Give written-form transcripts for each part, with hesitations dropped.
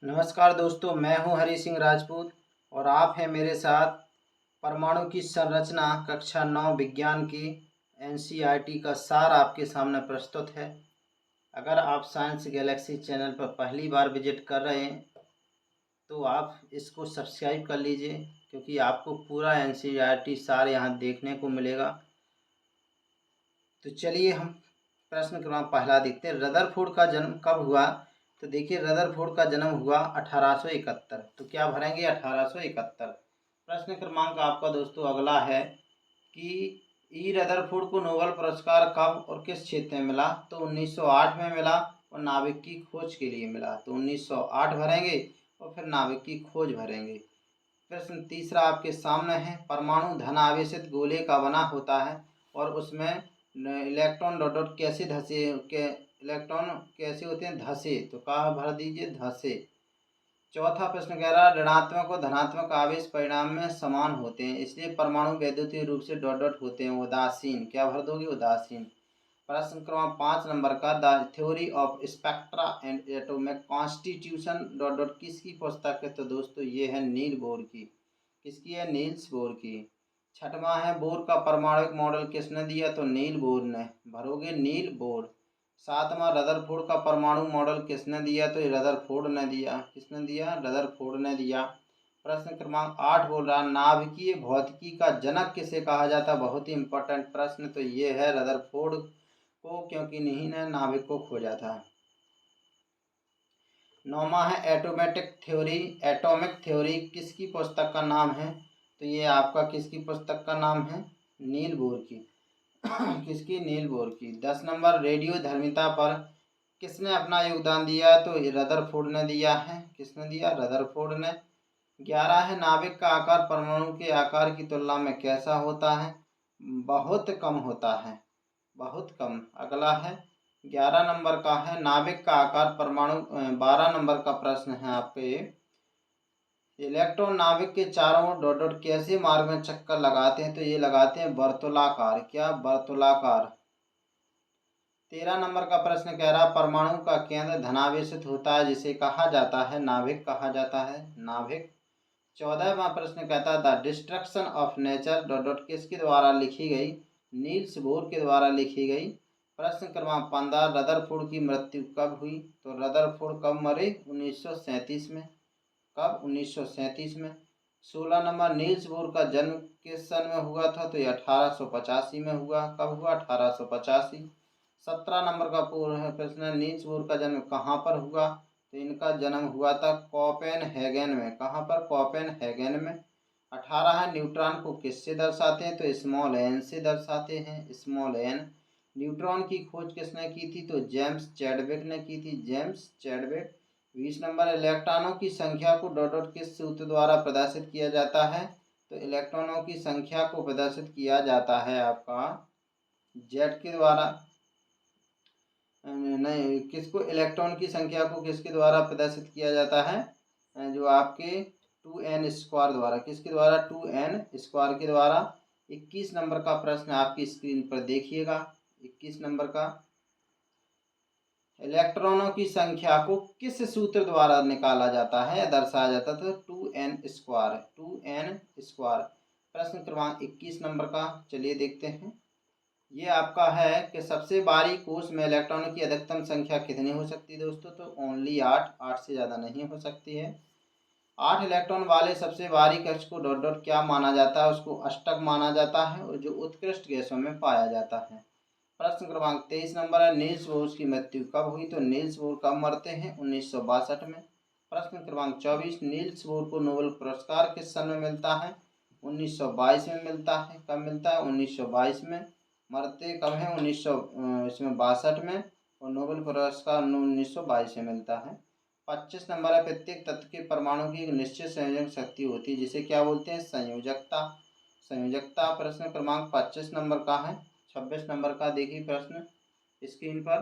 नमस्कार दोस्तों, मैं हूं हरी सिंह राजपूत और आप हैं मेरे साथ। परमाणु की संरचना कक्षा 9 विज्ञान की एनसीईआरटी का सार आपके सामने प्रस्तुत है। अगर आप साइंस गैलेक्सी चैनल पर पहली बार विजिट कर रहे हैं तो आप इसको सब्सक्राइब कर लीजिए, क्योंकि आपको पूरा एनसीईआरटी सार यहाँ देखने को मिलेगा। तो चलिए हम प्रश्न क्रमांक पहला देखते हैं। रदरफोर्ड का जन्म कब हुआ? तो देखिए, रदरफोर्ड का जन्म हुआ 1871। तो क्या भरेंगे? 1871। प्रश्न क्रमांक आपका दोस्तों अगला है कि ई रदरफोर्ड को नोबेल पुरस्कार कब और किस क्षेत्र में मिला? तो 1908 में मिला और नाभिक की खोज के लिए मिला। तो 1908 भरेंगे और फिर नाभिक की खोज भरेंगे। प्रश्न तीसरा आपके सामने है। परमाणु धन आवेशित गोले का बना होता है और उसमें इलेक्ट्रॉन डॉट डॉट कैसे धसे के इलेक्ट्रॉन कैसे होते हैं? धसे। तो कहाँ भर दीजिए? धसे। चौथा प्रश्न कह रहा है ऋणात्मक और धनात्मक आवेश परिणाम में समान होते हैं, इसलिए परमाणु वैद्युतीय रूप से डॉट डॉट होते हैं। उदासीन। क्या भर दोगे? उदासीन। प्रश्न क्रमांक 5 नंबर का the theory of spectra and atomic constitution dot dot किसकी पुस्तक है? तो दोस्तों ये है नील बोर की। किसकी है? नील्स बोर की। छठवां है बोर का परमाणुिक मॉडल किसने दिया? तो नील बोर ने। भरोगे नील बोर। सातवां रदरफोर्ड का परमाणु मॉडल किसने दिया? तो रदरफोर्ड ने दिया। किसने दिया? रदरफोर्ड ने दिया। प्रश्न क्रमांक 8 बोल रहा नाभिकीय भौतिकी का जनक किसे कहा जाता? बहुत ही इंपॉर्टेंट प्रश्न। तो ये है रदरफोर्ड को, क्योंकि इन्हीं ने नाभिक को खोजा था। नौवां है एटॉमिक थ्योरी किसकी पुस्तक का नाम है? तो ये आपका किसकी पुस्तक का नाम है? नील बोर की। किसकी? नील बोर की। 10 नंबर रेडियो धर्मिता पर किसने अपना योगदान दिया? तो रदरफोर्ड ने दिया है। किसने दिया? रदरफोर्ड ने। 11 है नाभिक का आकार परमाणु के आकार की तुलना में कैसा होता है? बहुत कम होता है। बहुत कम। अगला है 11 नंबर का है नाभिक का आकार परमाणु 12 नंबर का प्रश्न है आपके। इलेक्ट्रॉन नाभिक के चारों ओर डॉट डॉट कैसे मार्ग में चक्कर लगाते हैं? तो ये लगाते हैं वर्तुलाकार। क्या? वर्तुलाकार। 13 नंबर का प्रश्न कह रहा परमाणु का केंद्र धनावेशित होता है जिसे कहा जाता है? नाभिक कहा जाता है। नाभिक। 14वां प्रश्न कहता है the destruction of nature dot dot किसके द्वारा लिखी गई? नील्स बोर के द्वारा लिखी गई। प्रश्न क्रमांक 15 रदरफोर्ड की मृत्यु कब हुई? तो रदरफोर्ड कब मरे? 1937 में। कब? 1937 में। 16 नंबर नील्स बोर का जन्म किस सन में हुआ था? तो ये 1885 में हुआ। कब हुआ? 1885। 17 नंबर का पूर्ण प्रश्न है नील्स बोर का जन्म कहाँ पर हुआ? तो इनका जन्म हुआ था कोपेनहेगन में। कहाँ पर? कोपेनहेगन में। 18 है न्यूट्रॉन को किससे दर्शाते हैं? तो स्मॉल एन से दर्शाते हैं। Small N. न्यूट्रॉन की खोज किसने की थी? तो जेम्स चैडविक ने की थी। James Chadwick. 20 नंबर इलेक्ट्रॉनों की संख्या को डॉट डॉट किस सूत्र द्वारा प्रदर्शित किया जाता है? तो इलेक्ट्रॉनों की संख्या को प्रदर्शित किया जाता है आपका जेड के द्वारा। नहीं, किसको? इलेक्ट्रॉन की संख्या को किसके द्वारा प्रदर्शित किया जाता है? जो आपके 2n स्क्वायर द्वारा। किसके द्वारा? 2n स्क्वायर के द्वारा। 21 नंबर का प्रश्न आपकी स्क्रीन पर देखिएगा। 21 नंबर का इलेक्ट्रॉनों की संख्या को किस सूत्र द्वारा निकाला जाता है या दर्शाया जाता है? तो 2n स्क्वायर। 2n square. प्रश्न क्रमांक 21 नंबर का चलिए देखते हैं। ये आपका है कि सबसे बारीक कोश में इलेक्ट्रॉनों की अधिकतम संख्या कितनी हो सकती है दोस्तों? तो ओनली 8। 8 से ज़्यादा नहीं हो सकती है। 8 इलेक्ट्रॉन वाले सबसे बारीक कक्ष को डॉट डॉट क्या माना जाता है? उसको अष्टक माना जाता है और जो उत्कृष्ट गैसों में पाया जाता है। प्रश्न क्रमांक 23 नंबर है नील्स बोर की मृत्यु कब हुई? तो नील्स बोर कब मरते हैं? 1962 में। प्रश्न क्रमांक 24 नील्स बोर को नोबेल पुरस्कार किस सन में मिलता है? 1922 में मिलता है। कब मिलता है? 1922 में। मरते कब हैं? 1962 में। और नोबेल पुरस्कार 1922 में मिलता है। 25 नंबर है प्रत्येक तत्व के परमाणु की एक निश्चित संयोजक शक्ति होती है जिसे क्या बोलते हैं? संयोजकता। संयोजकता। प्रश्न क्रमांक 25 नंबर का है। 26 नंबर का देखिए प्रश्न स्क्रीन पर।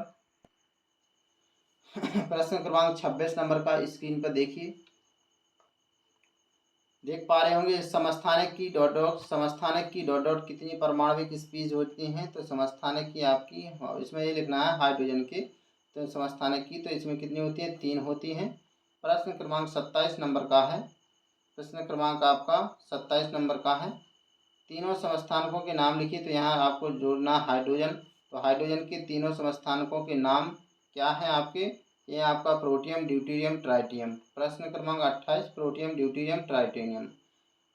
प्रश्न क्रमांक 26 नंबर का स्क्रीन पर देखिए, देख पा रहे होंगे। समस्थानिक की डॉट डॉट समस्थानिक की डॉट डॉट कितनी परमाणविक स्पीज होती हैं? तो समस्थानिक की आपकी इसमें ये लिखना है हाइड्रोजन की। तो समस्थानिक की तो इसमें कितनी होती है? 3 होती हैं। प्रश्न क्रमांक 27 नंबर का है। प्रश्न क्रमांक आपका 27 नंबर का है। तीनों समस्थानिकों के नाम लिखिए। तो यहाँ आपको जोड़ना हाइड्रोजन। तो हाइड्रोजन के तीनों समस्थानिकों के नाम क्या हैं आपके? ये आपका प्रोटियम, ड्यूटेरियम, ट्राइटियम। प्रश्न क्रमांक 28 प्रोटियम, ड्यूटेरियम, ट्राइटेनियम।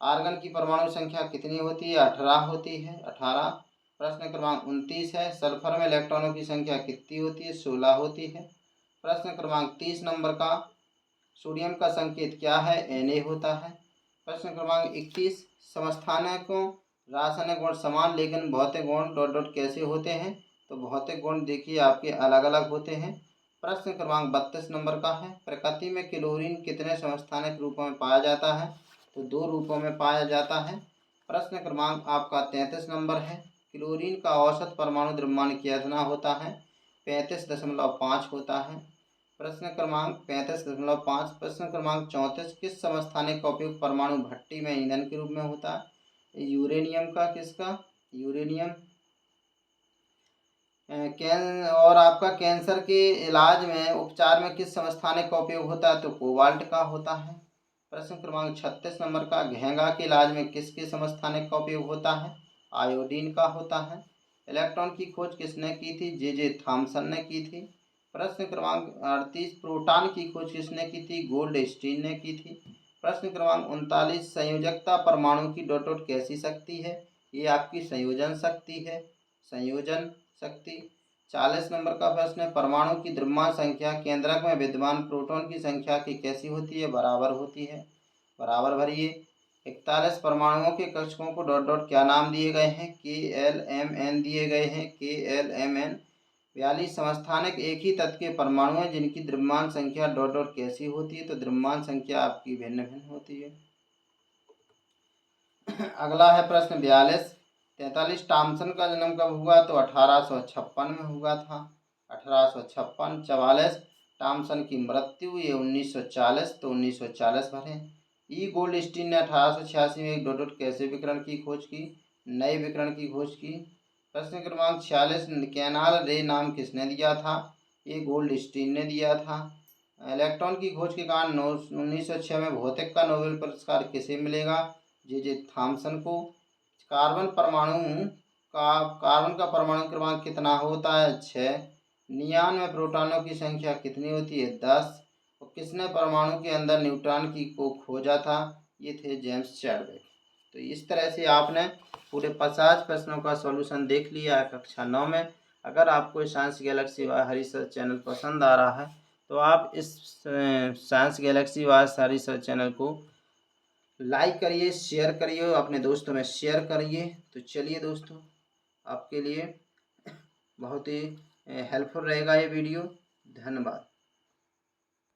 आर्गन की परमाणु संख्या कितनी होती है? 18 होती है, 18। प्रश्न क्रमांक 29 है सल्फर में इलेक्ट्रॉनों की संख्या कितनी होती है? 16 होती है। प्रश्न क्रमांक 30 नंबर का सोडियम का संकेत क्या है? Na होता है। प्रश्न क्रमांक 31 समस्थानिकों रासायनिक गुण समान लेकिन भौतिक गुण डॉट डॉट कैसे होते हैं? तो भौतिक गुण देखिए आपके अलग अलग होते हैं। प्रश्न क्रमांक 32 नंबर का है प्रकृति में क्लोरीन कितने समस्थानिक रूपों में पाया जाता है? तो 2 रूपों में पाया जाता है। प्रश्न क्रमांक आपका 33 नंबर है क्लोरीन का औसत परमाणु द्रव्यमान कितना होता है? 35.5 होता है। प्रश्न क्रमांक 35.5। प्रश्न क्रमांक 34 किस समस्थानिक का उपयोग परमाणु भट्टी में ईंधन के रूप में होता है? यूरेनियम का। किसका? यूरेनियम। और आपका कैंसर के इलाज में उपचार में किस समस्थानिक का उपयोग होता है? तो कोबाल्ट का होता है। प्रश्न क्रमांक 36 नंबर का घेंघा के इलाज में किसके समस्थानिक का उपयोग होता है? आयोडीन का होता है। इलेक्ट्रॉन की खोज किसने की थी? जे थॉमसन ने की थी। प्रश्न क्रमांक 38 प्रोटॉन की खोज किसने की थी? गोल्डस्टीन ने की थी। प्रश्न क्रमांक 39 संयोजकता परमाणु की डॉट डॉट कैसी शक्ति है? ये आपकी संयोजन शक्ति है, संयोजन शक्ति। 40 नंबर का प्रश्न है परमाणु की द्रव्यमान संख्या केंद्रक में विद्यमान प्रोटॉन की संख्या की कैसी होती है? बराबर होती है, बराबर भरिए। 41 परमाणुओं के कक्षकों को डॉट डॉट क्या नाम दिए गए हैं? KLMN दिए गए हैं, KLMN। 42 समस्थानिक एक ही तत्व के परमाणु हैं जिनकी द्रव्यमान संख्या डॉट डॉट कैसी होती है? तो द्रव्यमान संख्या आपकी भिन्न भिन्न होती है। अगला है प्रश्न 42 43 टॉमसन का जन्म कब हुआ? तो 1856 में हुआ था, 1856। 44 टॉमसन की मृत्यु ये 1940, तो 1940 भरें। ई गोल्डस्टीन ने 1886 में एक डॉट डॉट कैसे विकिरण की खोज की? नए विकिरण की खोज की। प्रश्न क्रमांक 46 कैनाल रे नाम किसने दिया था? ये गोल्डस्टीन ने दिया था। इलेक्ट्रॉन की खोज के कारण 1906 में भौतिक का नोबेल पुरस्कार किसे मिलेगा? जे थॉमसन को। कार्बन का परमाणु क्रमांक कितना होता है? 6। नियान में प्रोटॉनों की संख्या कितनी होती है? 10। और किसने परमाणु के अंदर न्यूट्रॉन की को खोजा था? ये थे जेम्स चैडविक। तो इस तरह से आपने पूरे 50 प्रश्नों का सॉल्यूशन देख लिया है कक्षा 9 में। अगर आपको साइंस गैलेक्सी बाय हरी सर चैनल पसंद आ रहा है तो आप इस साइंस गैलेक्सी बाय हरी सर चैनल को लाइक करिए, शेयर करिए, अपने दोस्तों में शेयर करिए। तो चलिए दोस्तों, आपके लिए बहुत ही हेल्पफुल रहेगा ये वीडियो। धन्यवाद।